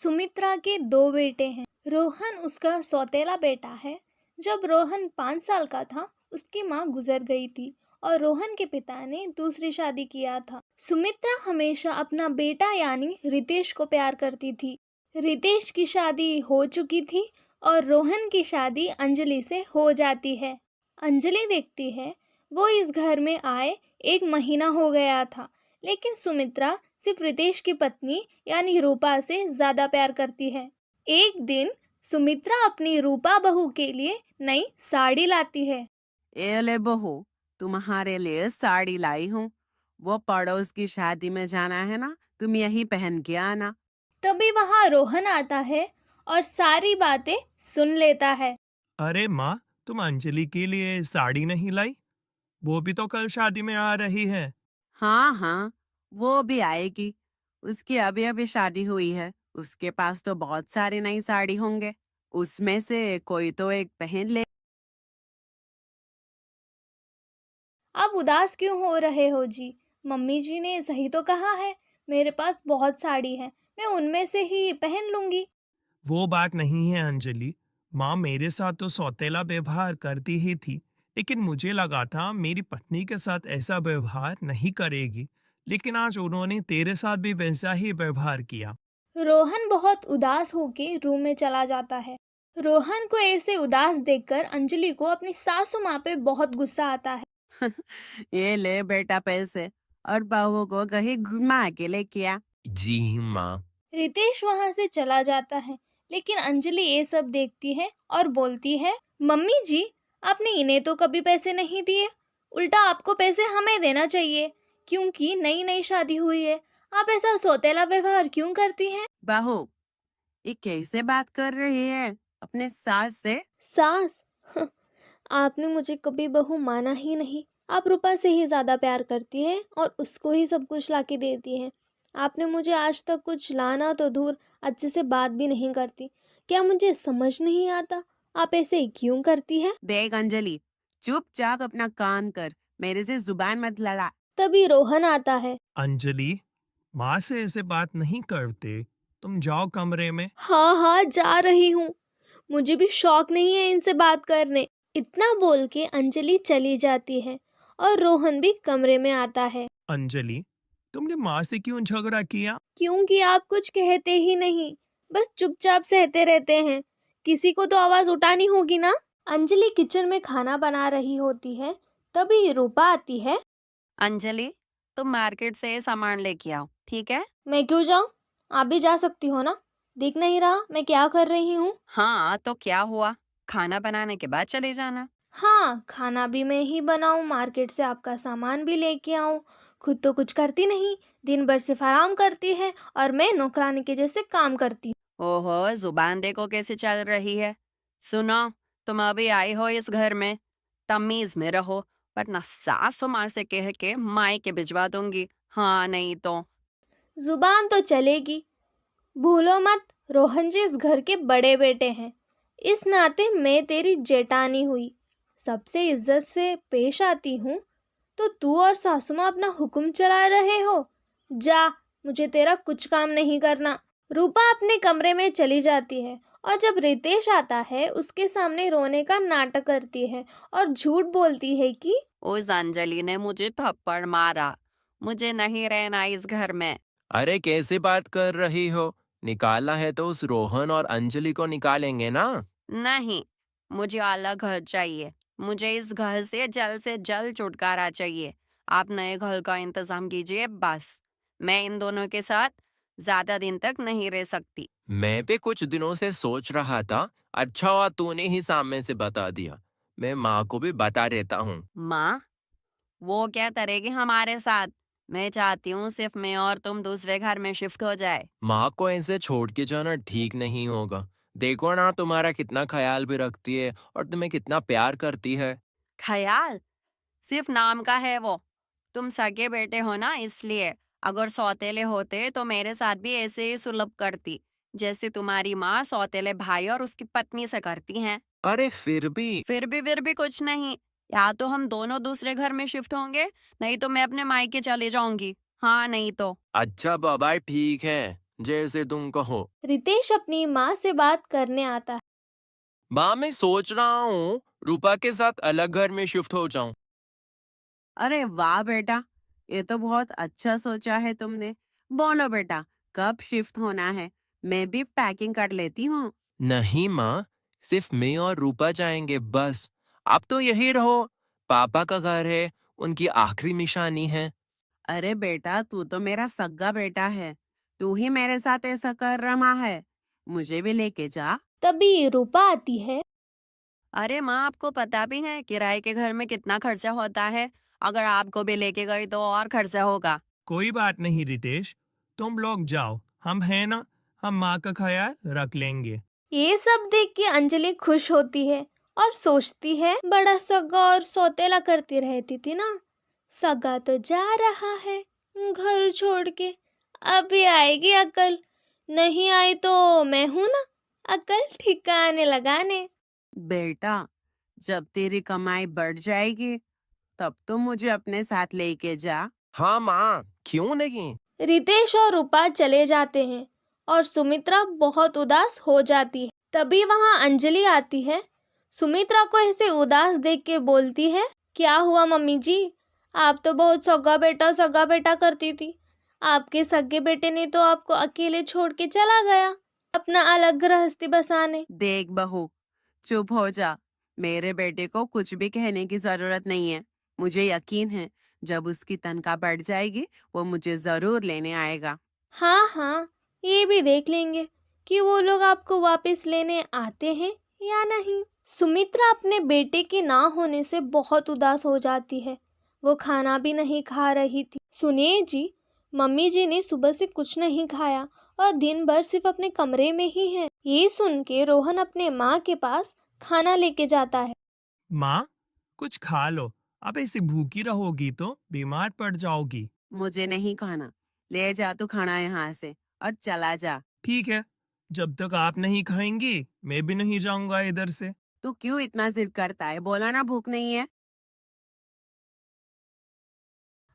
सुमित्रा के दो बेटे हैं। रोहन उसका सौतेला बेटा है। जब रोहन 5 साल का था, उसकी माँ गुजर गई थी और रोहन के पिता ने दूसरी शादी किया था। सुमित्रा हमेशा अपना बेटा यानी रितेश को प्यार करती थी। रितेश की शादी हो चुकी थी और रोहन की शादी अंजलि से हो जाती है। अंजलि देखती है, वो इस घर में आए 1 महीना हो गया था, लेकिन सुमित्रा सिर्फ रितेश की पत्नी यानी रूपा से ज्यादा प्यार करती है। एक दिन सुमित्रा अपनी रूपा बहू के लिए नई साड़ी लाती है। ए ले बहू, तुम्हारे लिए साड़ी लाई हूँ। वो पड़ोस की शादी में जाना है ना, तुम यही पहन के आना। तभी वहां रोहन आता है और सारी बातें सुन लेता है। अरे माँ, तुम अंजलि के लिए साड़ी नहीं लाई? वो भी तो कल शादी में आ रही है। हाँ हाँ, वो भी आएगी। उसकी अभी अभी शादी हुई है। उसके पास तो बहुत सारी नई साड़ी होंगे। उसमें से कोई तो एक पहन ले। आप उदास क्यों हो रहे हो जी? मम्मी जी ने सही तो कहा है। मेरे पास बहुत साड़ी है, मैं उनमें से ही पहन लूंगी। वो बात नहीं है अंजलि। माँ मेरे साथ तो सौतेला व्यवहार करती ही थी, लेकिन मुझे लगा था मेरी पत्नी के साथ ऐसा व्यवहार नहीं करेगी। लेकिन आज उन्होंने तेरे साथ भी वैसा ही व्यवहार किया। रोहन बहुत उदास होके रूम में चला जाता है। रोहन को ऐसे उदास देखकर अंजलि को अपनी सासू माँ पे बहुत गुस्सा आता है। ये ले बेटा पैसे, और बहू को कहीं घुमा के लेके आ। जी माँ। रितेश वहां से चला जाता है, लेकिन अंजलि ये सब देखती है और बोलती है, मम्मी जी, आपने इन्हें तो कभी पैसे नहीं दिए। उल्टा आपको पैसे हमें देना चाहिए, क्योंकि नई नई शादी हुई है। आप ऐसा सौतेला व्यवहार क्यों करती हैं? बहू, ये कैसे बात कर रही है अपने सास से? सास? आपने मुझे कभी बहू माना ही नहीं। आप रूपा से ही ज़्यादा प्यार करती हैं और उसको ही सब कुछ लाके देती हैं। आपने मुझे आज तक कुछ लाना तो दूर, अच्छे से बात भी नहीं करती। क्या मुझे समझ नहीं आता आप ऐसे क्यों करती हैं? देख अंजलि, चुपचाप अपना काम कर, मेरे से जुबान मत लड़ा। तभी रोहन आता है। अंजलि, माँ से ऐसे बात नहीं करते। तुम जाओ कमरे में। हाँ हाँ, जा रही हूँ। मुझे भी शौक नहीं है इनसे बात करने। इतना बोल के अंजलि चली जाती है और रोहन भी कमरे में आता है। अंजलि, तुमने माँ से क्यों झगड़ा किया? क्योंकि आप कुछ कहते ही नहीं, बस चुपचाप सहते रहते हैं। किसी को तो आवाज उठानी होगी ना। अंजलि किचन में खाना बना रही होती है, तभी रूपा आती है। अंजलि, तुम मार्केट से सामान लेके आओ, ठीक है? मैं क्यों जाऊं? आप भी जा सकती हो ना। दिख नहीं रहा मैं क्या कर रही हूँ? हाँ, तो क्या हुआ? खाना बनाने के बाद चले जाना। हाँ, खाना भी मैं ही बनाऊं, मार्केट से आपका सामान भी लेके आऊं। खुद तो कुछ करती नहीं, दिन भर सिर्फ आराम करती है और मैं नौकरानी के जैसे काम करती हूँ। ओहो, जुबान देखो कैसे चल रही है। सुनो, तुम अभी आई हो इस घर में, तमीज में रहो, वरना सासू माँ से कह के मायके भिजवा दूंगी। हाँ, नहीं तो। जुबान तो चलेगी। भूलो मत, रोहन जी इस घर के बड़े बेटे हैं। इस नाते मैं तेरी जेठानी हुई, सबसे इज्जत से पेश आती हूँ, तो तू और सासू माँ अपना हुक्म चला रहे हो। जा, मुझे तेरा कुछ काम नहीं करना। रूपा अपने कमरे में चली जाती है और जब रितेश आता है उसके सामने रोने का नाटक करती है और झूठ बोलती है कि उस अंजलि ने मुझे थप्पड़ मारा। मुझे नहीं रहना इस घर में। अरे कैसे बात कर रही हो? निकालना है तो उस रोहन और अंजलि को निकालेंगे ना। नहीं, मुझे अलग घर चाहिए। मुझे इस घर से जल्द छुटकारा चाहिए। आप नए घर का इंतजाम कीजिए बस। मैं इन दोनों के साथ ज्यादा दिन तक नहीं रह सकती। मैं भी कुछ दिनों से सोच रहा था। अच्छा हुआ तूने ही सामने से बता दिया। मैं माँ को भी बता देता हूँ। माँ, वो क्या करेगी हमारे साथ? मैं चाहती हूँ सिर्फ मैं और तुम दूसरे घर में शिफ्ट हो जाए। माँ को ऐसे छोड़ के जाना ठीक नहीं होगा। देखो ना, तुम्हारा कितना ख्याल भी रखती है और तुम्हें कितना प्यार करती है। ख्याल सिर्फ नाम का है वो। तुम सगे बेटे हो ना, इसलिए। अगर सौतेले होते तो मेरे साथ भी ऐसे ही सुलभ करती, जैसे तुम्हारी माँ सौतेले भाई और उसकी पत्नी से करती हैं। अरे फिर भी। फिर भी कुछ नहीं। या तो हम दोनों दूसरे घर में शिफ्ट होंगे, नहीं तो मैं अपने मायके चले जाऊंगी। हाँ, नहीं तो। अच्छा बाबा ठीक है, जैसे तुम कहो। रितेश अपनी माँ से बात करने आता है। माँ, मैं सोच रहा हूँ रूपा के साथ अलग घर में शिफ्ट हो जाऊं। अरे वाह बेटा, ये तो बहुत अच्छा सोचा है तुमने। बोलो बेटा, कब शिफ्ट होना है? मैं भी पैकिंग कर लेती हूँ। नहीं माँ, सिर्फ मैं और रूपा जाएंगे बस। आप तो यही रहो, पापा का घर है, उनकी आखिरी निशानी है। अरे बेटा, तू तो मेरा सग्गा बेटा है। तू ही मेरे साथ ऐसा कर रहा है। मुझे भी लेके जा। तभी रूपा आती है। अरे माँ, आपको पता भी है किराए के घर में कितना खर्चा होता है? अगर आपको भी लेके गई तो और खर्चा होगा। कोई बात नहीं रितेश, तुम लोग जाओ, हम हैं ना, हम माँ का ख्याल रख लेंगे। ये सब देख के अंजलि खुश होती है और सोचती है बड़ा सगा और सौतेला करती रहती थी ना, सगा तो जा रहा है घर छोड़ के, अभी आएगी अकल, नहीं आई तो मैं हूं ना अकल ठिकाने लगाने। बेटा, जब तेरी कमाई बढ़ जाएगी, तब तो मुझे अपने साथ लेके जा। हाँ माँ, क्यों नहीं। रितेश और रूपा चले जाते हैं और सुमित्रा बहुत उदास हो जाती है। तभी वहां अंजलि आती है। सुमित्रा को ऐसे उदास देख के बोलती है, क्या हुआ मम्मी जी? आप तो बहुत सगा बेटा करती थी। आपके सगे बेटे ने तो आपको अकेले छोड़ के चला गया अपना अलग गृहस्थी बसाने। देख बहू, चुप हो जा। मेरे बेटे को कुछ भी कहने की जरूरत नहीं है। मुझे यकीन है, जब उसकी तनख्वाह बढ़ जाएगी, वो मुझे जरूर लेने आएगा। हाँ हाँ, ये भी देख लेंगे कि वो लोग आपको वापस लेने आते हैं या नहीं। सुमित्रा अपने बेटे के ना होने से बहुत उदास हो जाती है। वो खाना भी नहीं खा रही थी। सुनिए जी, मम्मी जी ने सुबह से कुछ नहीं खाया और दिन भर सिर्फ अपने कमरे में ही है। ये सुन के रोहन अपने माँ के पास खाना लेके जाता है। माँ, कुछ खा लो, अब ऐसे भूखी रहोगी तो बीमार पड़ जाओगी। मुझे नहीं खाना। ले जा तू खाना यहाँ से और चला जा। ठीक है, जब तक आप नहीं खाएंगी मैं भी नहीं जाऊंगा इधर से। तू क्यों इतना जिद करता है? बोला ना भूख नहीं है।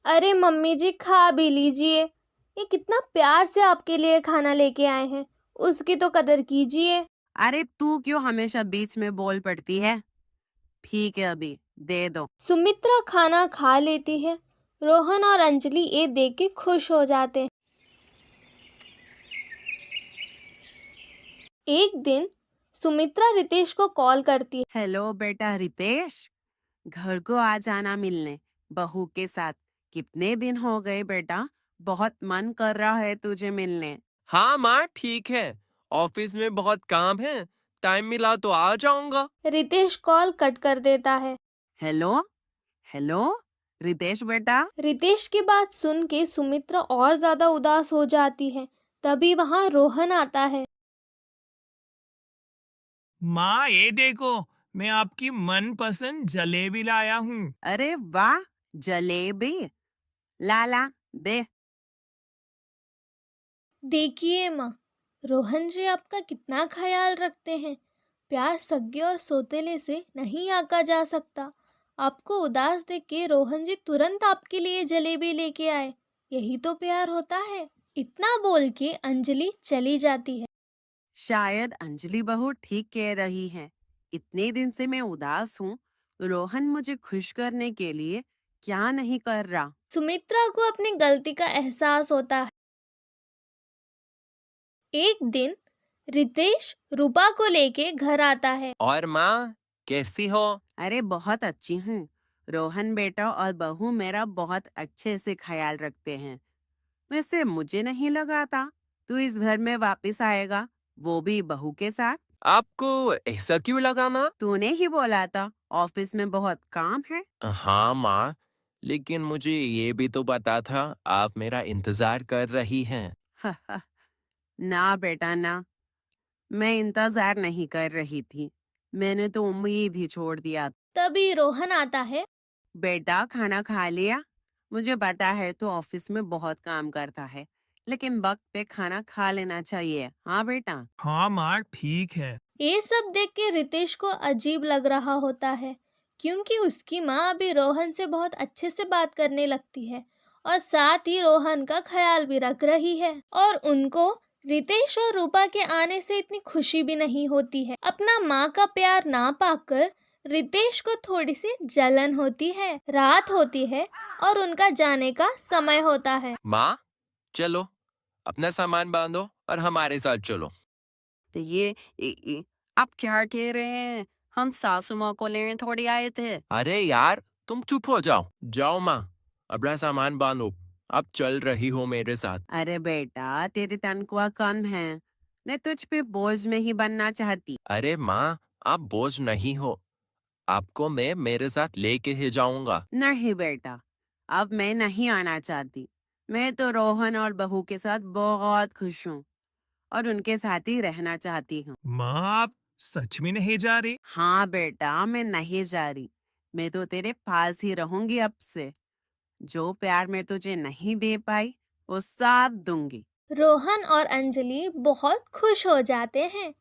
अरे मम्मी जी, खा भी लीजिए, ये कितना प्यार से आपके लिए खाना लेके आए हैं, उसकी तो कदर कीजिए। अरे तू क्यों हमेशा बीच में बोल पड़ती है? ठीक है, अभी दे दो। सुमित्रा खाना खा लेती है। रोहन और अंजलि ये देख के खुश हो जाते हैं। एक दिन सुमित्रा रितेश को कॉल करती है। हेलो बेटा रितेश, घर को आ जाना मिलने बहू के साथ। कितने दिन हो गए बेटा, बहुत मन कर रहा है तुझे मिलने। हाँ माँ, ठीक है, ऑफिस में बहुत काम है, टाइम मिला तो आ जाऊंगा। रितेश कॉल कट कर देता है। हेलो हेलो रितेश बेटा। रितेश की बात सुन के सुमित्रा और ज्यादा उदास हो जाती है। तभी वहां रोहन आता है। माँ, ये देखो, मैं आपकी मनपसंद जलेबी लाया हूँ। अरे वाह, जलेबी। लाला दे। देखिए माँ, रोहन जी आपका कितना ख्याल रखते हैं। प्यार सगे और सोतेले से नहीं आका जा सकता। आपको उदास देख के रोहन जी तुरंत आपके लिए जलेबी लेके आए। यही तो प्यार होता है। इतना बोल के अंजलि चली जाती है। शायद अंजलि बहू ठीक कह रही है। इतने दिन से मैं उदास हूँ। रोहन मुझे खुश करने के लिए क्या नहीं कर रहा। सुमित्रा को अपनी गलती का एहसास होता है। एक दिन रितेश रूपा को लेके घर आता है। और माँ, कैसी हो? अरे बहुत अच्छी हूँ। रोहन बेटा और बहू मेरा बहुत अच्छे से ख्याल रखते हैं। वैसे मुझे नहीं लगा था तू इस घर में वापस आएगा, वो भी बहू के साथ। आपको ऐसा क्यों लगा माँ? तूने ही बोला था ऑफिस में बहुत काम है। हाँ माँ, लेकिन मुझे ये भी तो पता था आप मेरा इंतजार कर रही हैं। ना बेटा ना, मैं इंतजार नहीं कर रही थी। मैंने तो उम्मीद ही छोड़ दिया। तभी रोहन आता है। बेटा खाना खा लिया? मुझे पता है तू ऑफिस में बहुत काम करता है, लेकिन वक्त पे खाना खा लेना चाहिए। हाँ बेटा। हाँ माँ, ठीक है। ये सब देख के रितेश को अजीब लग रहा होता है, क्योंकि उसकी माँ अभी रोहन से बहुत अच्छे से बात करने लगती है और साथ ही रोहन का ख्याल भी रख रही है और उनको रितेश और रूपा के आने से इतनी खुशी भी नहीं होती है। अपना माँ का प्यार ना पाकर रितेश को थोड़ी सी जलन होती है। रात होती है और उनका जाने का समय होता है। माँ, चलो, अपना सामान बांधो और हमारे साथ चलो। तो आप क्या कह रहे हैं? हम सासू माँ को लेने थोड़ी आए थे। अरे यार, तुम चुप हो जाओ। जाओ माँ, अपना सामान बांधो। अब चल रही हो मेरे साथ। अरे बेटा, तेरी तनख्वाह कम है। मैं तुझ पे बोझ नहीं बनना चाहती। अरे माँ, आप बोझ नहीं हो। आपको मैं मेरे साथ लेके ही जाऊंगा। नहीं बेटा, अब मैं नहीं आना चाहती। मैं तो रोहन और बहू के साथ बहुत खुश हूँ और उनके साथ ही रहना चाहती हूँ। माँ, आप सच में नहीं जा रही? हाँ बेटा, मैं नहीं जा रही। मैं तो तेरे पास ही रहूंगी अब से। जो प्यार मैं तुझे नहीं दे पाई, वो सब दूंगी। रोहन और अंजलि बहुत खुश हो जाते हैं।